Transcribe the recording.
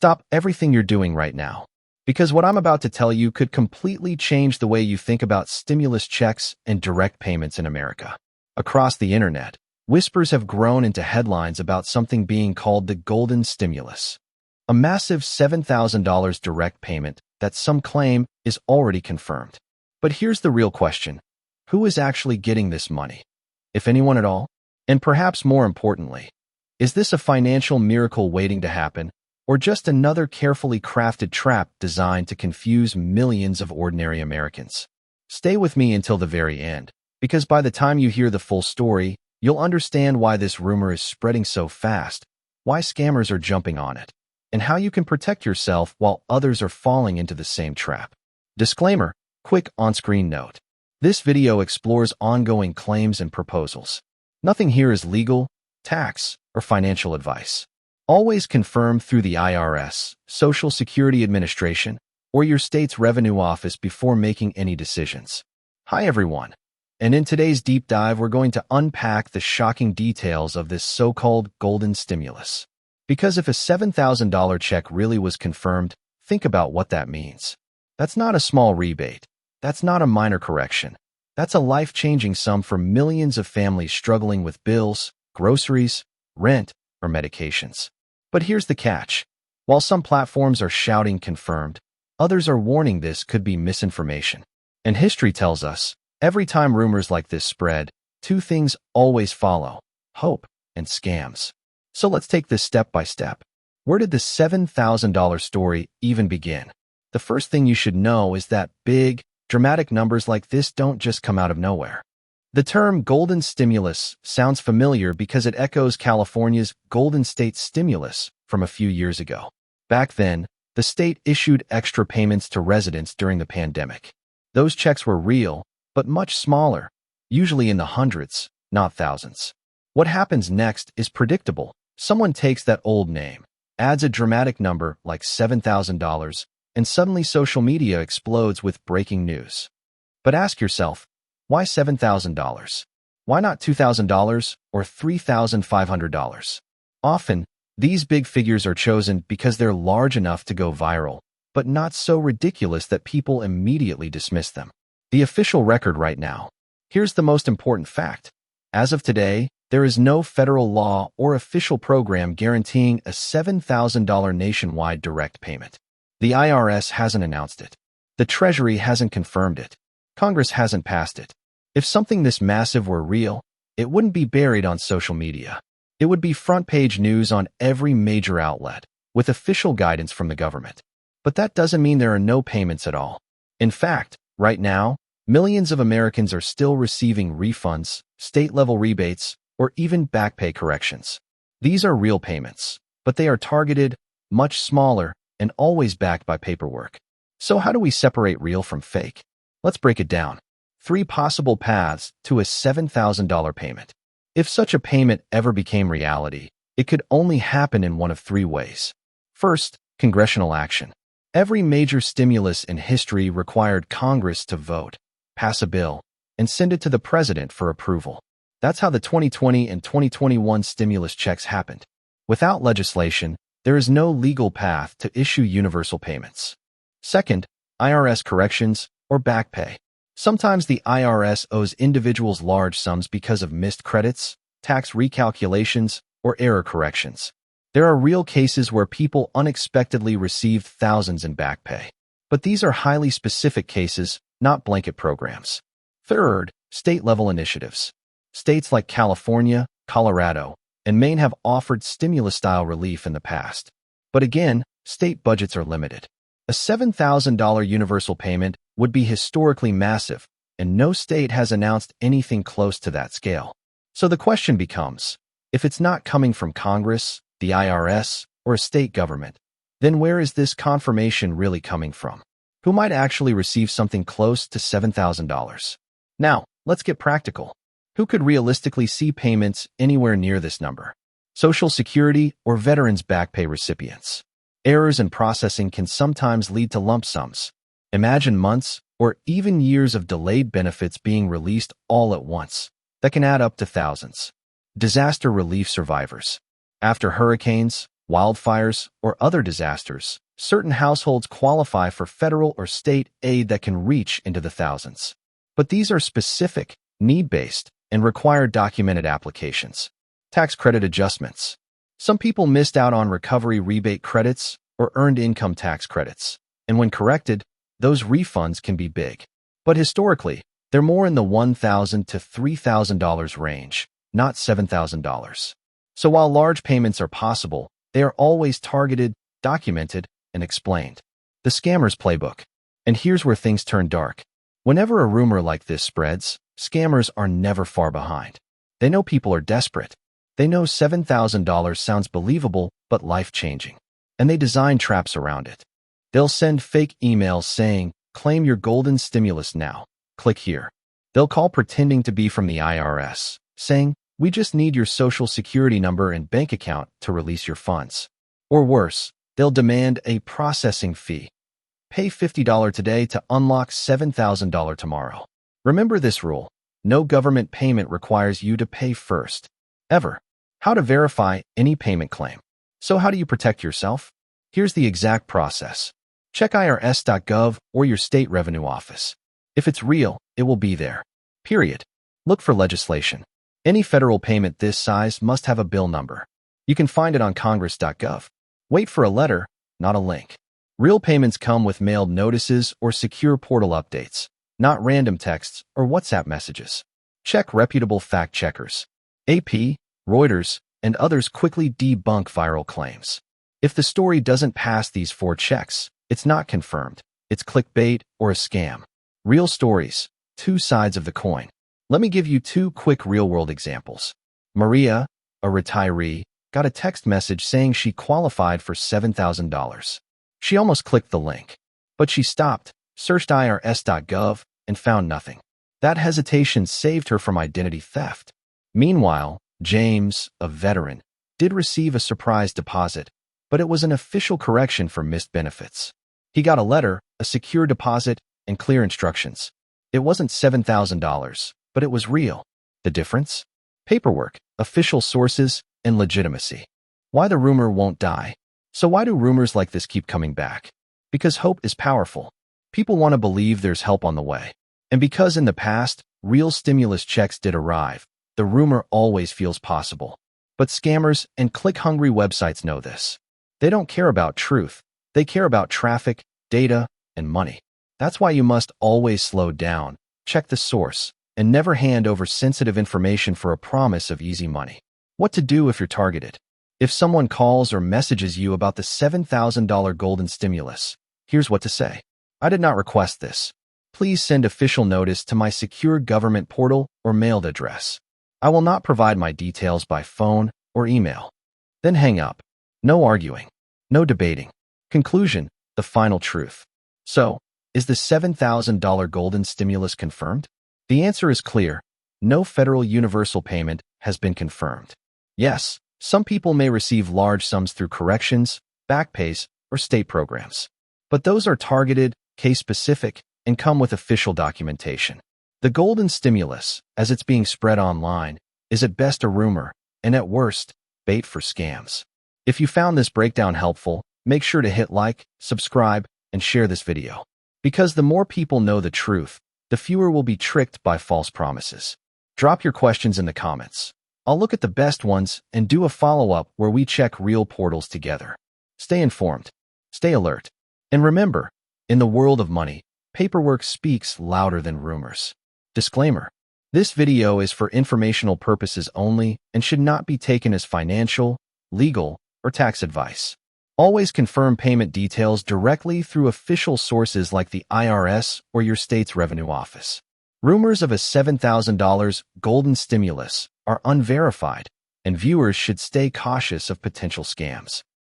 Stop everything you're doing right now. Because what I'm about to tell you could completely change the way you think about stimulus checks and direct payments in America. Across the internet, whispers have grown into headlines about something being called the Golden Stimulus, a massive $7,000 direct payment that some claim is already confirmed. But here's the real question. Who is actually getting this money? If anyone at all? And perhaps more importantly, is this a financial miracle waiting to happen, or just another carefully crafted trap designed to confuse millions of ordinary Americans? Stay with me until the very end, because by the time you hear the full story, you'll understand why this rumor is spreading so fast, why scammers are jumping on it, and how you can protect yourself while others are falling into the same trap. Disclaimer, quick on-screen note. This video explores ongoing claims and proposals. Nothing here is legal, tax, or financial advice. Always confirm through the IRS, Social Security Administration, or your state's revenue office before making any decisions. Hi everyone, and in today's deep dive we're going to unpack the shocking details of this so-called golden stimulus. Because if a $7,000 check really was confirmed, think about what that means. That's not a small rebate. That's not a minor correction. That's a life-changing sum for millions of families struggling with bills, groceries, rent, or medications. But here's the catch. While some platforms are shouting confirmed, others are warning this could be misinformation. And history tells us, every time rumors like this spread, two things always follow: hope and scams. So let's take this step by step. Where did the $7,000 story even begin? The first thing you should know is that big, dramatic numbers like this don't just come out of nowhere. The term golden stimulus sounds familiar because it echoes California's Golden State Stimulus from a few years ago. Back then, the state issued extra payments to residents during the pandemic. Those checks were real, but much smaller, usually in the hundreds, not thousands. What happens next is predictable. Someone takes that old name, adds a dramatic number like $7,000, and suddenly social media explodes with breaking news. But ask yourself, why $7,000? Why not $2,000 or $3,500? Often, these big figures are chosen because they're large enough to go viral, but not so ridiculous that people immediately dismiss them. The official record right now. Here's the most important fact. As of today, there is no federal law or official program guaranteeing a $7,000 nationwide direct payment. The IRS hasn't announced it. The Treasury hasn't confirmed it. Congress hasn't passed it. If something this massive were real, it wouldn't be buried on social media. It would be front-page news on every major outlet, with official guidance from the government. But that doesn't mean there are no payments at all. In fact, right now, millions of Americans are still receiving refunds, state-level rebates, or even back pay corrections. These are real payments, but they are targeted, much smaller, and always backed by paperwork. So how do we separate real from fake? Let's break it down. 3 possible paths to a $7,000 payment. If such a payment ever became reality, it could only happen in one of 3 ways. First, congressional action. Every major stimulus in history required Congress to vote, pass a bill, and send it to the president for approval. That's how the 2020 and 2021 stimulus checks happened. Without legislation, there is no legal path to issue universal payments. Second, IRS corrections or back pay. Sometimes the IRS owes individuals large sums because of missed credits, tax recalculations, or error corrections. There are real cases where people unexpectedly received thousands in back pay. But these are highly specific cases, not blanket programs. Third, state-level initiatives. States like California, Colorado, and Maine have offered stimulus-style relief in the past. But again, state budgets are limited. A $7,000 universal payment would be historically massive, and no state has announced anything close to that scale. So the question becomes, if it's not coming from Congress, the IRS, or a state government, then where is this confirmation really coming from? Who might actually receive something close to $7,000? Now, let's get practical. Who could realistically see payments anywhere near this number? Social Security or veterans' back pay recipients. Errors in processing can sometimes lead to lump sums. Imagine months or even years of delayed benefits being released all at once. That can add up to thousands. Disaster relief survivors. After hurricanes, wildfires, or other disasters, certain households qualify for federal or state aid that can reach into the thousands. But these are specific, need-based, and require documented applications. Tax credit adjustments. Some people missed out on recovery rebate credits or earned income tax credits, and when corrected, those refunds can be big. But historically, they're more in the $1,000 to $3,000 range, not $7,000. So while large payments are possible, they are always targeted, documented, and explained. The scammer's playbook. And here's where things turn dark. Whenever a rumor like this spreads, scammers are never far behind. They know people are desperate. They know $7,000 sounds believable but life-changing, and they design traps around it. They'll send fake emails saying, "Claim your golden stimulus now. Click here." They'll call pretending to be from the IRS, saying, "We just need your social security number and bank account to release your funds." Or worse, they'll demand a processing fee. Pay $50 today to unlock $7,000 tomorrow. Remember this rule. No government payment requires you to pay first. Ever. How to verify any payment claim. So how do you protect yourself? Here's the exact process. Check irs.gov or your state revenue office. If it's real, it will be there. Period. Look for legislation. Any federal payment this size must have a bill number. You can find it on congress.gov. Wait for a letter, not a link. Real payments come with mailed notices or secure portal updates, not random texts or WhatsApp messages. Check reputable fact checkers. AP, Reuters, and others quickly debunk viral claims. If the story doesn't pass these 4 checks, it's not confirmed. It's clickbait or a scam. Real stories, 2 sides of the coin. Let me give you 2 quick real-world examples. Maria, a retiree, got a text message saying she qualified for $7,000. She almost clicked the link, but she stopped, searched irs.gov, and found nothing. That hesitation saved her from identity theft. Meanwhile, James, a veteran, did receive a surprise deposit, but it was an official correction for missed benefits. He got a letter, a secure deposit, and clear instructions. It wasn't $7,000, but it was real. The difference? Paperwork, official sources, and legitimacy. Why the rumor won't die? So why do rumors like this keep coming back? Because hope is powerful. People want to believe there's help on the way. And because in the past, real stimulus checks did arrive, the rumor always feels possible. But scammers and click-hungry websites know this. They don't care about truth. They care about traffic, data, and money. That's why you must always slow down, check the source, and never hand over sensitive information for a promise of easy money. What to do if you're targeted? If someone calls or messages you about the $7,000 golden stimulus, here's what to say. "I did not request this. Please send official notice to my secure government portal or mailed address. I will not provide my details by phone or email." Then hang up. No arguing. No debating. Conclusion, the final truth. So, is the $7,000 golden stimulus confirmed? The answer is clear. No federal universal payment has been confirmed. Yes, some people may receive large sums through corrections, back pays, or state programs. But those are targeted, case-specific, and come with official documentation. The golden stimulus, as it's being spread online, is at best a rumor, and at worst, bait for scams. If you found this breakdown helpful, make sure to hit like, subscribe, and share this video. Because the more people know the truth, the fewer will be tricked by false promises. Drop your questions in the comments. I'll look at the best ones and do a follow-up where we check real portals together. Stay informed. Stay alert. And remember, in the world of money, paperwork speaks louder than rumors. Disclaimer. This video is for informational purposes only and should not be taken as financial, legal, or tax advice. Always confirm payment details directly through official sources like the IRS or your state's revenue office. Rumors of a $7,000 golden stimulus are unverified, and viewers should stay cautious of potential scams.